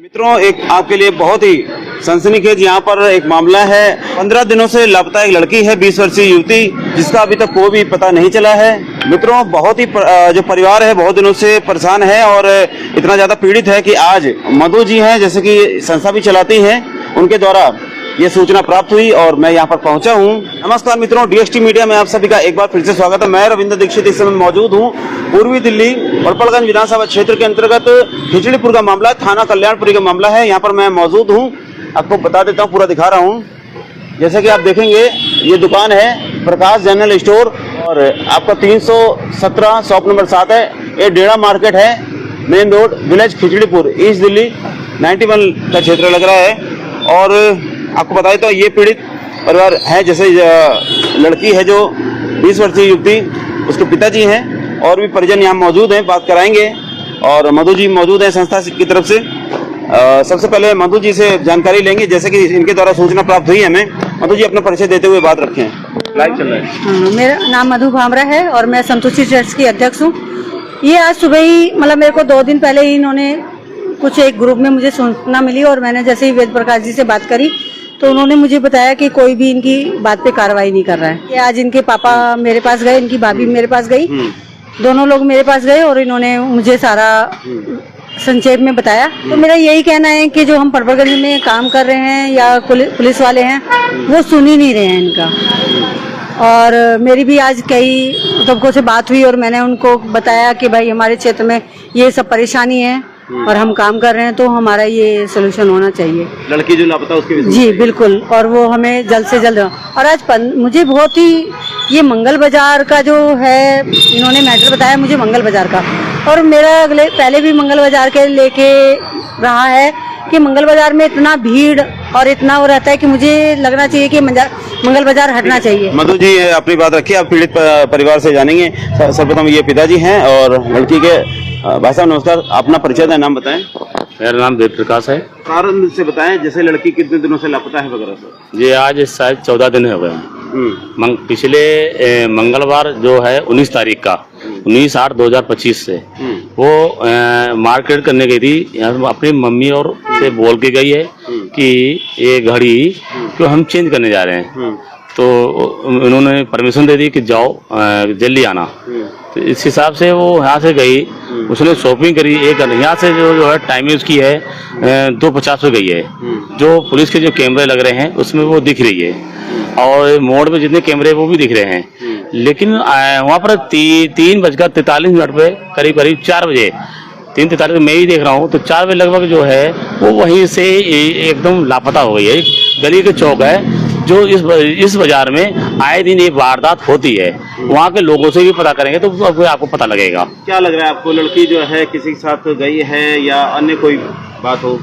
मित्रों, एक आपके लिए बहुत ही सनसनीखेज यहाँ पर एक मामला है। 15 दिनों से लापता एक लड़की है, 20 वर्षीय युवती, जिसका अभी तक कोई भी पता नहीं चला है। मित्रों, बहुत ही जो परिवार है बहुत दिनों से परेशान है और इतना ज्यादा पीड़ित है कि आज मधु जी हैं, जैसे कि संस्था भी चलाती हैं, उनके द्वारा ये सूचना प्राप्त हुई और मैं यहाँ पर पहुंचा हूँ। नमस्कार मित्रों, डीएसटी मीडिया में आप सभी का एक बार फिर से स्वागत है। मैं रविंद्र दीक्षित इस समय मौजूद हूँ पूर्वी दिल्ली पड़पड़गंज विधानसभा क्षेत्र के अंतर्गत खिचड़ीपुर का मामला, थाना कल्याणपुरी का मामला है। यहाँ पर मैं मौजूद हूँ, आपको बता देता हूँ, पूरा दिखा रहा हूँ। जैसे कि आप देखेंगे, ये दुकान है प्रकाश जनरल स्टोर और आपका 317 शॉप नंबर 7 है। ये डेढ़ा मार्केट है, main road, village Khichripur, east Delhi 91 का क्षेत्र लग रहा है। और आपको बता देता हूँ, ये पीड़ित परिवार है। जैसे लड़की है जो 20 वर्षीय युवती, उसके पिताजी हैं और भी परिजन यहाँ मौजूद हैं, बात कराएंगे। और मधु जी मौजूद हैं संस्था की तरफ से। सबसे पहले मधु जी से जानकारी लेंगे, जैसे कि इनके द्वारा सूचना प्राप्त हुई हमें। मधु जी अपना परिचय देते हुए बात रखें, लाइव चल रहा है। मेरा नाम मधु भामरा है और मैं संतोषी चर्च की अध्यक्ष हूँ। ये आज सुबह ही, मतलब मेरे को 2 दिन पहले ही इन्होंने कुछ एक ग्रुप में मुझे सूचना मिली और मैंने जैसे ही वेद प्रकाश जी से बात करी तो उन्होंने मुझे बताया कि कोई भी इनकी बात पे कार्रवाई नहीं कर रहा है। कि आज इनके पापा मेरे पास गए, इनकी भाभी मेरे पास गई, दोनों लोग मेरे पास गए और इन्होंने मुझे सारा संक्षेप में बताया। तो मेरा यही कहना है कि जो हम पड़पड़गंज में काम कर रहे हैं या पुलिस वाले हैं, वो सुन ही नहीं रहे हैं इनका। और मेरी भी आज कई तबकों से बात हुई और मैंने उनको बताया कि भाई हमारे क्षेत्र में ये सब परेशानी है और हम काम कर रहे हैं, तो हमारा ये सोल्यूशन होना चाहिए। लड़की जो लापता उसके जी बिल्कुल, और वो हमें जल्द से जल्द। और आज मुझे बहुत ही ये मंगल बाजार का जो है, इन्होंने मैटर बताया मुझे मंगल बाजार का, और मेरा पहले भी मंगल बाजार के लेके रहा है कि मंगल बाजार में इतना भीड़ और इतना वो रहता है कि मुझे लगना चाहिए कि मंगल बाजार हटना चाहिए। मधु जी अपनी बात रखिए, आप पीड़ित परिवार से जानेंगे। सर्वप्रथम ये पिताजी हैं और लड़की के भाई साहब नमस्कार, अपना परिचय दें, नाम बताएं। मेरा नाम वेद प्रकाश है। कारण से बताएं, जैसे लड़की कितने दिनों से लापता है वगैरह सर? ये आज शायद 14 दिन हो गए हैं। पिछले मंगलवार जो है 19 तारीख का, 19/8/2025 से वो मार्केट करने गई थी। यहाँ अपनी मम्मी और से बोल के गई है कि ये घड़ी जो हम चेंज करने जा रहे हैं, तो उन्होंने परमिशन दे दी कि जाओ जल्दी आना। तो इस हिसाब से वो यहाँ से गई, उसने शॉपिंग करी। एक यहाँ से जो है टाइमिंग उसकी है 2:50 पे गई है। जो पुलिस के जो कैमरे लग रहे हैं उसमें वो दिख रही है और मोड़ में जितने कैमरे वो भी दिख रहे हैं। लेकिन वहाँ पर 3:43 पे करीब 4 बजे, 3:43 मैं ही देख रहा हूँ, तो 4 बजे लगभग जो है वो वहीं से एकदम लापता हो गई है। गली के चौक है जो इस बाजार में आए दिन एक वारदात होती है, वहाँ के लोगों से भी पता करेंगे तो आपको पता लगेगा। क्या लग रहा है आपको, लड़की जो है किसी के साथ गई है या अन्य कोई बात हो?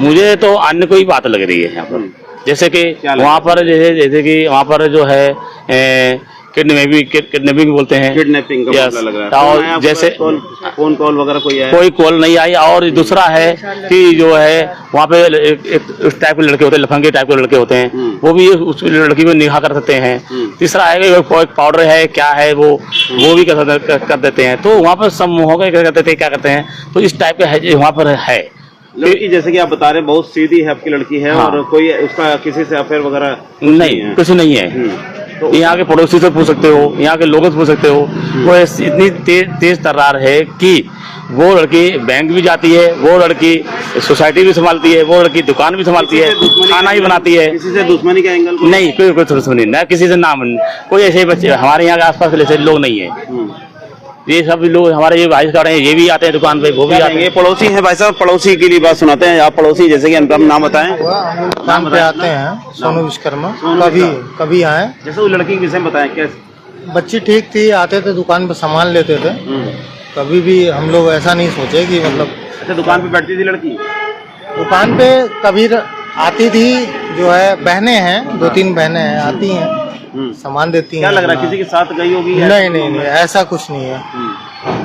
मुझे तो अन्य कोई बात लग रही है यहाँ पर। जैसे कि वहाँ पर जैसे कि वहाँ पर जो है किडनैपिंग बोलते हैं, किडनैपिंग का मामला लग रहा है। और जैसे फोन कॉल वगैरह कोई कॉल नहीं आई। और दूसरा है कि जो है वहाँ पे इस टाइप के लड़के होते हैं, लफंगे टाइप के लड़के होते हैं, वो भी उस लड़की में निगाह कर सकते हैं। तीसरा है पाउडर है, क्या है वो भी कर देते हैं। तो वहाँ पर समूहों का क्या करते हैं, तो इस टाइप का है वहाँ पर है। लड़की जैसे कि आप बता रहे हैं बहुत सीधी है आपकी लड़की है। हाँ। और कोई उसका किसी से अफेयर वगैरह नहीं, कुछ नहीं है। तो यहाँ के पड़ोसी से पूछ सकते हो, यहाँ के लोगों से पूछ सकते हो। वो इतनी तेज तर्रार है कि वो लड़की बैंक भी जाती है, वो लड़की सोसाइटी भी संभालती है, वो लड़की दुकान भी संभालती है, खाना भी बनाती है। किसी से दुश्मनी का एंगल नहीं, कोई दुश्मनी ना किसी से, नाम कोई ऐसे बच्चे हमारे यहाँ के आसपास ऐसे लोग नहीं है। ये सब लोग हमारे ये भाई साहब हैं, ये भी आते हैं दुकान पे, वो भी आते हैं। पड़ोसी हैं भाई साहब, पड़ोसी के लिए बात सुनाते हैं। आप पड़ोसी, जैसे कि अपना नाम बताएं। काम पे आते हैं, सोनू विश्वकर्मा। कभी आए। जैसे वो लड़की के विषय में बताएं, कैसे बच्ची ठीक थी, आते थे दुकान पे सामान लेते थे। कभी भी हम लोग ऐसा नहीं सोचे कि मतलब। अच्छा, दुकान पे बैठती थी लड़की? दुकान पे कभी आती थी, जो है बहनें हैं, 2-3 बहनें हैं, आती हैं, सामान देती हैं। क्या लग रहा है, किसी के साथ गई होगी? नहीं, ऐसा कुछ नहीं है।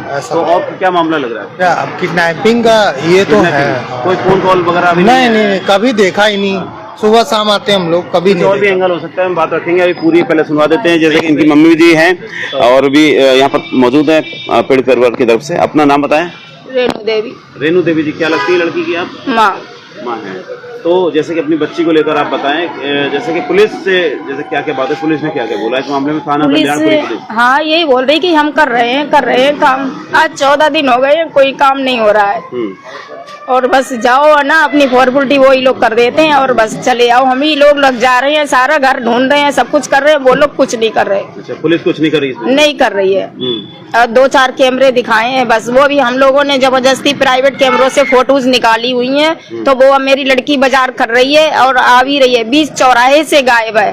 ऐसा तो और क्या मामला लग रहा है? क्या अब किडनैपिंग का ये तो है। कोई फोन कॉल वगैरह? नहीं, कभी देखा ही नहीं। सुबह शाम आते हैं हम लोग, कभी नहीं। और भी एंगल हो सकता है, हम बात रखेंगे। अभी पूरी पहले सुनवा देते हैं। जैसे कि इनकी मम्मी जी हैं और भी यहाँ पर मौजूद है पीड़ित परिवार की तरफ से। अपना नाम बताएं। रेणु देवी जी, क्या लगती है लड़की की आप? माँ है। तो जैसे कि अपनी बच्ची को लेकर आप बताएं, जैसे कि पुलिस से जैसे क्या क्या बात है, पुलिस ने क्या क्या बोला इस मामले में? थाना कल्याणपुरी पुलिस हाँ यही बोल रही कि हम कर रहे हैं काम। आज 14 दिन हो गए, कोई काम नहीं हो रहा है। और बस जाओ ना, अपनी फॉर्मेलिटी वही लोग कर देते हैं और बस चले आओ। हम ही लोग लग जा रहे हैं, सारा घर ढूंढ रहे हैं, सब कुछ कर रहे हैं, वो लोग कुछ नहीं कर रहे। अच्छा, पुलिस कुछ नहीं कर रही इसमें? नहीं कर रही है। 2-4 कैमरे दिखाए हैं बस, वो भी हम लोगों ने जबरदस्ती प्राइवेट कैमरों से फोटोज निकाली हुई हैं। तो वो मेरी लड़की बाजार कर रही है और आ भी रही है, बीच चौराहे से गायब है।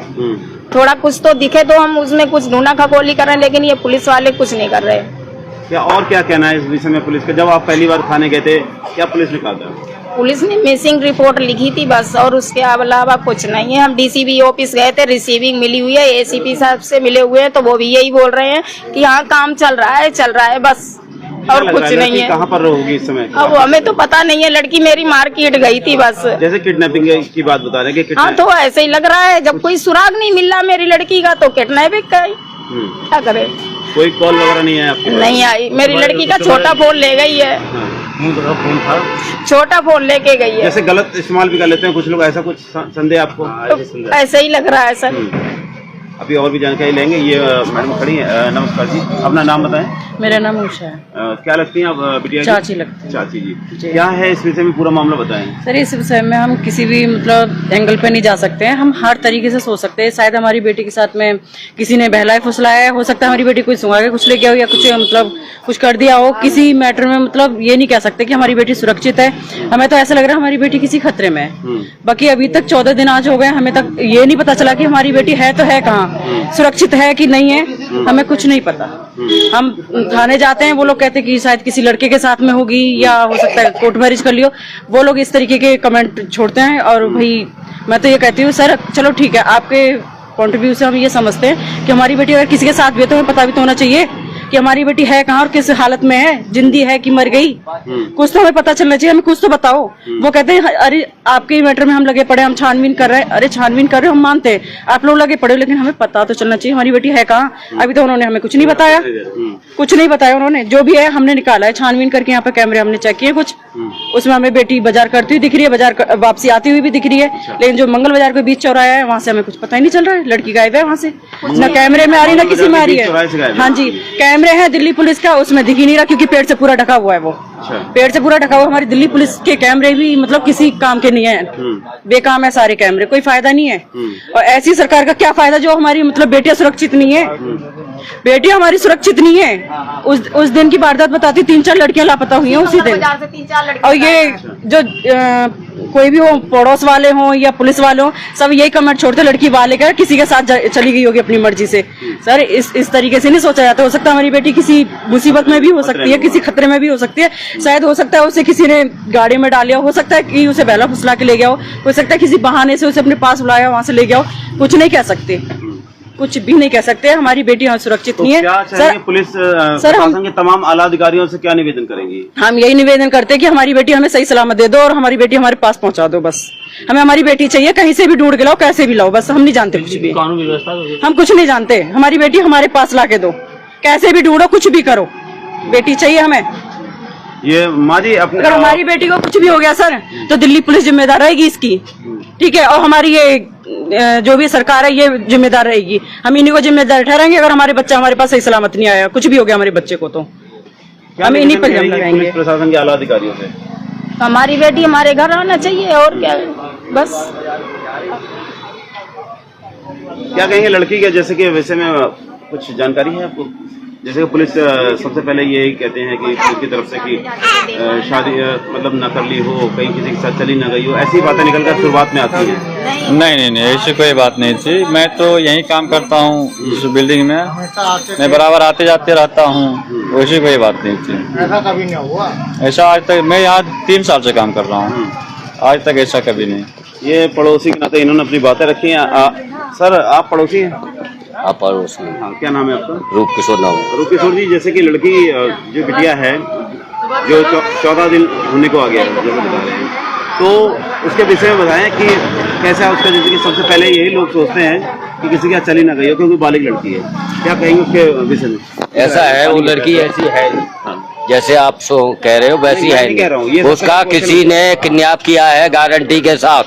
थोड़ा कुछ तो दिखे तो हम उसमें कुछ ढूंढा खगोली करें, लेकिन ये पुलिस वाले कुछ नहीं कर रहे। क्या और क्या कहना है इस विषय में पुलिस का? जब आप पहली बार थाने गए थे, क्या पुलिस ने कहा था? पुलिस ने मिसिंग रिपोर्ट लिखी थी बस, और उसके अलावा कुछ नहीं है। हम डीसीबी ऑफिस गए थे, रिसीविंग मिली हुई है, एसीपी साहब से मिले हुए हैं, तो वो भी यही बोल रहे हैं कि हाँ काम चल रहा है बस, और कुछ नहीं है। कहाँ पर होगी इस समय? अब हमें तो पता नहीं है, लड़की मेरी मार्केट गई थी बस। जैसे किडनैपिंग की बात बता रहे हैं कि हाँ तो ऐसे ही लग रहा है, जब कोई सुराग नहीं मिल रहा मेरी लड़की का तो किडनैपिंग का ही क्या करे। कोई कॉल वगैरह नहीं है आपके? नहीं आई, मेरी लड़की का छोटा फोन ले गई है। फोन था, छोटा फोन लेके गई है। जैसे गलत इस्तेमाल भी कर लेते हैं कुछ लोग, ऐसा कुछ संदेह आपको? तो ऐसे ही लग रहा है सर। अभी और भी जानकारी लेंगे। ये मैडम खड़ी है। नमस्कार जी, अपना नाम बताएं। मेरा नाम उषा है। क्या लगती हैं आप बिटिया की? चाची लगती है। चाची जी, क्या है इस विषय में पूरा मामला बताएं। सर इस विषय में हम किसी भी मतलब एंगल पे नहीं जा सकते हैं, हम हर तरीके से सोच सकते हैं। शायद हमारी बेटी के साथ में किसी ने बहलाया फुसलाया, हो सकता है हमारी बेटी कोई सुंघा के कुछ ले गया हो या कुछ मतलब कुछ कर दिया हो। किसी मैटर में मतलब ये नहीं कह सकते कि हमारी बेटी सुरक्षित है। हमें तो ऐसा लग रहा है हमारी बेटी किसी खतरे में है। बाकी अभी तक 14 दिन आज हो गए, हमें तक ये नहीं पता चला कि हमारी बेटी है तो है कहाँ, सुरक्षित है कि नहीं है, हमें कुछ नहीं पता। हम थाने जाते हैं, वो लोग कहते हैं कि शायद किसी लड़के के साथ में होगी या हो सकता है कोर्ट मैरिज कर लियो। वो लोग इस तरीके के कमेंट छोड़ते हैं। और भाई मैं तो ये कहती हूँ सर, चलो ठीक है, आपके पॉइंट ऑफ व्यू से हम ये समझते हैं कि हमारी बेटी अगर किसी के साथ भी है तो हमें पता भी तो होना चाहिए कि हमारी बेटी है कहाँ और किस हालत में है, जिंदी है कि मर गई, कुछ तो हमें पता चलना चाहिए। हमें कुछ तो बताओ। वो कहते हैं अरे आपके मैटर में हम लगे पड़े, हम छानबीन कर रहे हैं। अरे छानबीन कर रहे हो, हम मानते हैं, आप लोग लगे पड़े हो, लेकिन हमें पता तो चलना चाहिए हमारी बेटी है कहाँ। अभी तो उन्होंने हमें कुछ नहीं बताया, कुछ नहीं बताया उन्होंने। जो भी है हमने निकाला है छानबीन करके, यहाँ पे कैमरे हमने चेक किए कुछ, उसमें हमें बेटी बाजार करती हुई दिख रही है, बाजार वापसी आती हुई भी दिख रही है। लेकिन जो मंगल बाजार के बीच चौराहा है वहाँ से हमें कुछ पता ही नहीं चल रहा है। लड़की गायब है वहाँ से, न कैमरे में आ रही, न किसी में आ रही है। हाँ जी, कैमरे हैं दिल्ली पुलिस का, उसमें दिख ही नहीं रहा क्योंकि पेड़ से पूरा ढका हुआ है वो। पेड़ से पूरा ढका हुआ। हमारी दिल्ली पुलिस के कैमरे भी मतलब किसी काम के नहीं है, बेकाम है सारे कैमरे, कोई फायदा नहीं है। और ऐसी सरकार का क्या फायदा जो हमारी मतलब बेटियां सुरक्षित नहीं है। बेटियां हमारी सुरक्षित नहीं है। उस दिन की वारदात बताती, 3-4 लड़कियां लापता हुई हैं उसी दिन। और ये जो कोई भी हो, पड़ोस वाले हों या पुलिस वाले हों, सब यही कमेंट छोड़ते लड़की वाले का किसी के साथ चली गई होगी अपनी मर्जी से। सर इस तरीके से नहीं सोचा जाता। हो सकता है हमारी बेटी किसी मुसीबत में भी हो सकती है, किसी खतरे में भी हो सकती है। शायद हो सकता है उसे किसी ने गाड़ी में डाल लिया हो सकता है कि उसे बहला फुसला के ले गया हो सकता है किसी बहाने से उसे अपने पास बुलाया, वहां से ले गया हो। कुछ नहीं कह सकते, कुछ भी नहीं कह सकते। हमारी बेटी यहाँ सुरक्षित नहीं है। सर पुलिस सर हम के तमाम आला अधिकारियों से क्या निवेदन करेंगे? हम यही निवेदन करते हैं कि हमारी बेटी हमें सही सलामत दे दो और हमारी बेटी हमारे पास पहुंचा दो। बस हमें हमारी बेटी चाहिए, कहीं से भी ढूंढ के लाओ, कैसे भी लाओ, बस हम नहीं जानते कुछ भी, कानून व्यवस्था हम कुछ नहीं जानते। हमारी बेटी हमारे पास ला के दो, कैसे भी ढूंढो, कुछ भी करो, बेटी चाहिए हमें। ये माँ जी अपने अगर हमारी बेटी को कुछ भी हो गया सर तो दिल्ली पुलिस जिम्मेदार रहेगी इसकी, ठीक है। और हमारी ये जो भी सरकार है ये जिम्मेदार रहेगी, हम इन्हीं को जिम्मेदार ठहराएंगे अगर हमारे बच्चा हमारे पास सही सलामत नहीं आया, कुछ भी हो गया हमारे बच्चे को तो हम इन्हीं पर इल्जाम लगाएंगे। प्रशासन के आला अधिकारियों से हमारी बेटी हमारे घर आना चाहिए और क्या, बस। क्या कहेंगे लड़की के जैसे कि वैसे में कुछ जानकारी है आपको? जैसे कि पुलिस सबसे पहले यही कहते हैं कि पुलिस की तरफ से कि शादी मतलब न कर ली हो, कहीं किसी के साथ चली न गई हो, ऐसी बातें निकलकर शुरुआत में आती हैं। नहीं ऐसी कोई बात नहीं थी। मैं तो यहीं काम करता हूँ इस बिल्डिंग में, मैं बराबर आते जाते रहता हूँ, वैसी कोई बात नहीं थी। ऐसा कभी नहीं हुआ? ऐसा आज तक, मैं यहाँ 3 साल से काम कर रहा हूँ, आज तक ऐसा कभी नहीं। ये पड़ोसी के नाते इन्होंने अपनी बातें रखी हैं। सर आप पड़ोसी हैं? आप पड़ोसी? हाँ, क्या नाम है आपका? रूप किशोर नाम है। रूप किशोर जी, जैसे कि लड़की जो बिटिया है जो 14 दिन होने को आ गया है जैसे बता रहे हैं, तो उसके विषय में बताएं कि कैसा उसका, जैसे कि सबसे पहले यही लोग सोचते हैं कि किसी के साथ चली ना गई हो क्योंकि बालिग लड़की है, क्या कहेंगे उसके विषय में? ऐसा है, वो लड़की ऐसी है, जैसे आप कह रहे हो वैसी मैं है नहीं कह रहा हूँ, ये नहीं। सबका उसका क्वेश्चन किसी ने किडनैप किया है गारंटी के साथ।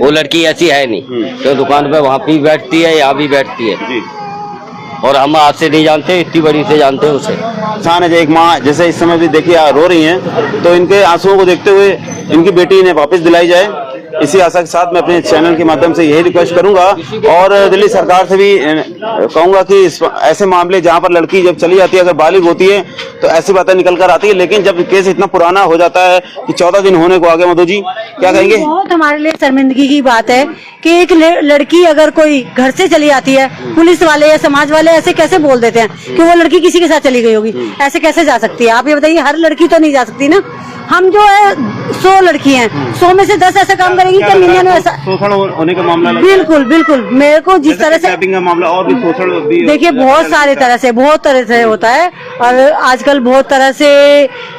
वो लड़की ऐसी है नहीं, तो दुकान पे वहाँ भी बैठती है, यहाँ भी बैठती है। जी और हम आज से नहीं जानते, इतनी बड़ी से जानते हैं उसे। इंसान है जो एक माँ जैसे इस समय भी देखिए रो रही हैं, तो इनके आंसुओं को देखते हुए इनकी बेटी इन्हें वापस दिलाई जाए, इसी आशा के साथ मैं अपने चैनल के माध्यम से यही रिक्वेस्ट करूंगा और दिल्ली सरकार से भी कहूंगा कि ऐसे मामले जहां पर लड़की जब चली जाती है, अगर बालिग होती है तो ऐसी बातें निकल कर आती है, लेकिन जब केस इतना पुराना हो जाता है कि 14 दिन होने को आ गए, मधु जी क्या कहेंगे? बहुत हमारे लिए शर्मिंदगी की बात है कि एक लड़की अगर कोई घर से चली आती है, पुलिस वाले या समाज वाले ऐसे कैसे बोल देते हैं कि वो लड़की किसी के साथ चली गई होगी, ऐसे कैसे जा सकती है? आप ये बताइए, हर लड़की तो नहीं जा सकती ना। हम जो है 100 लड़की हैं, 100 में से 10 ऐसा काम करेंगी कि 99 ऐसा शोषण होने का मामला बिल्कुल बिल्कुल। मेरे को जिस तरह से का मामला और भी शोषण भी देखिए बहुत सारे तरह से बहुत तरह से होता है, और आजकल बहुत तरह से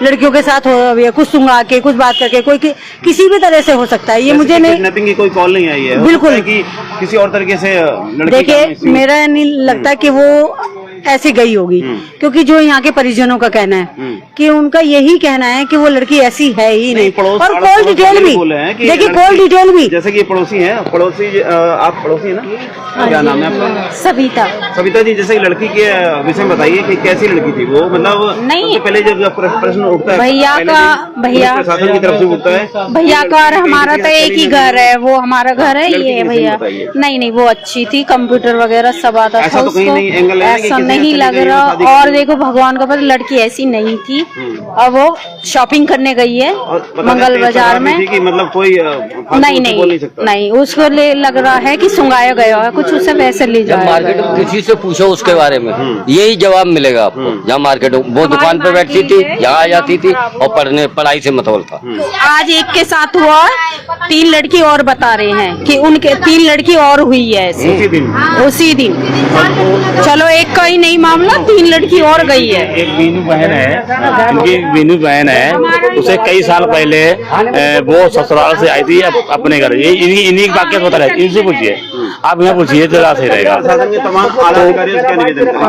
लड़कियों के साथ हो रही है, कुछ सुंगा के कुछ बात करके कोई किसी भी तरह से हो सकता है। ये मुझे नहीं, किडनैपिंग की कोई कॉल नहीं आई है, बिल्कुल कि किसी और तरीके से देखिए मेरा नहीं लगता कि वो ऐसे गई होगी, क्योंकि जो यहाँ के परिजनों का कहना है कि उनका यही कहना है कि वो लड़की ऐसी है ही नहीं। और कॉल डिटेल भी देखिए, कॉल डिटेल भी जैसे कि पड़ोसी हैं, पड़ोसी आप पड़ोसी है ना, क्या नाम है आपका? सविता। सविता जी, जैसे लड़की के विषय में बताइए कि कैसी लड़की थी वो, मतलब नहीं। सबसे पहले जब प्रश्न उठता है भैया प्रशासन की तरफ से उठता है, भैया का और हमारा तो एक ही घर है, वो हमारा घर है, ये भैया नहीं वो अच्छी थी, कंप्यूटर वगैरह सब आता था ऐसा तो कहीं नहीं एंगल है कि ऐसा किसी नहीं ने लग शादी रहा। की और देखो भगवान का पता, लड़की ऐसी नहीं थी, और वो शॉपिंग करने गई है मंगल बाजार में। कि मतलब कोई नहीं नहीं उसको लग रहा है कि सुंगाया गया है कुछ, उससे पैसे ले जब जाए। मार्केट में किसी से पूछो उसके बारे में यही जवाब मिलेगा आपको। जहाँ मार्केट वो दुकान पे बैठती थी, यहाँ आ जाती थी और पढ़ाई से मतलब था। आज एक के साथ हुआ, 3 लड़की और बता रहे हैं कि उनके 3 लड़की और हुई है ऐसे उसी दिन। चलो एक का ही नहीं मामला, 3 लड़की और गई है। एक बीनू बहन है, उनकी बीनू बहन है, उसे कई साल पहले वो ससुराल से आई थी अपने घर। ये इन्हीं की वाकई पता है, इनसे पूछिए, आप यहाँ पूछिए तो सही रहेगा।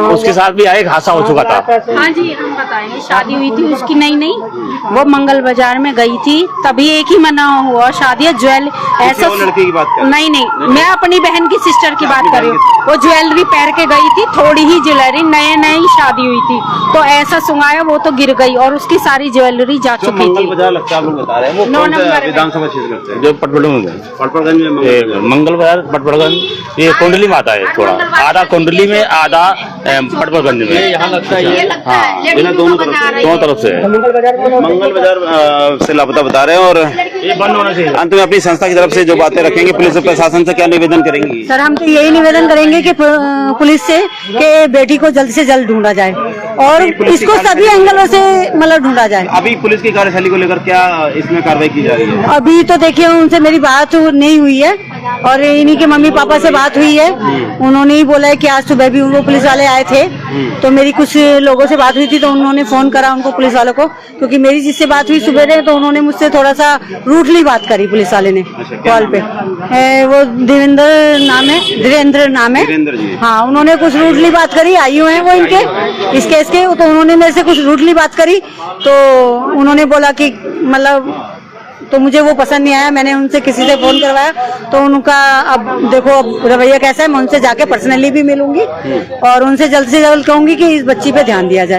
उसके साथ भी एक हादसा हो चुका था। हाँ जी हम बताएंगे, शादी हुई थी उसकी। नहीं वो मंगल बाजार में गई थी, तभी एक ही मना हुआ शादी। ज्वेल ऐसा लड़की की बात कर, नहीं मैं अपनी बहन की सिस्टर की बात कर रही हूँ। वो ज्वेलरी पहन के गई थी, थोड़ी ही ज्वेलरी, नई शादी हुई थी, तो ऐसा सुंगाया वो तो गिर गई और उसकी सारी ज्वेलरी जा चुकी थी। बाजार लगता है, आप लोग बता रहे हैं वो 9 नंबर विधानसभा क्षेत्र लगता है, जो पटपड़गंज में मंगल बाजार पटपड़गंज, ये कुंडली में आता है, थोड़ा आधा कुंडली में आधा पटपड़गंज में। यहाँ लगता है हाँ, दोनों तरफ से है। मंगल बाजार से लापता बता रहे हैं, और ये बंद होना चाहिए। अंत में अपनी संस्था की तरफ से जो बातें रखेंगे, पुलिस और प्रशासन से क्या निवेदन करेंगी? सर हम तो यही निवेदन करेंगे कि पुलिस से कि बेटी को जल्द से जल्द ढूंढा जाए और इसको सभी एंगलों से मतलब ढूंढा जाए। अभी पुलिस की कार्यशैली को लेकर क्या इसमें कार्रवाई की जा रही है? अभी तो देखिए उनसे मेरी बात नहीं हुई है, और इन्हीं के मम्मी पापा से बात हुई है। उन्होंने ही बोला है कि आज सुबह भी वो पुलिस वाले आए थे, तो मेरी कुछ लोगों से बात हुई थी, तो उन्होंने फोन करा उनको पुलिस वालों को, क्योंकि मेरी जिससे बात हुई सुबह ने, तो उन्होंने मुझसे थोड़ा सा रूटली बात करी पुलिस वाले ने कॉल पे। वो धीरेन्द्र नाम है। हाँ उन्होंने कुछ रूटली बात करी, आई हुए हैं वो इनके इस केस के, तो उन्होंने मेरे से कुछ रूटली बात करी, तो उन्होंने बोला कि मतलब, तो मुझे वो पसंद नहीं आया। मैंने उनसे किसी से फोन करवाया, तो उनका अब देखो अब रवैया कैसा है, मैं उनसे जाके पर्सनली भी मिलूंगी और उनसे जल्द से जल्द कहूंगी कि इस बच्ची पे ध्यान दिया जाए।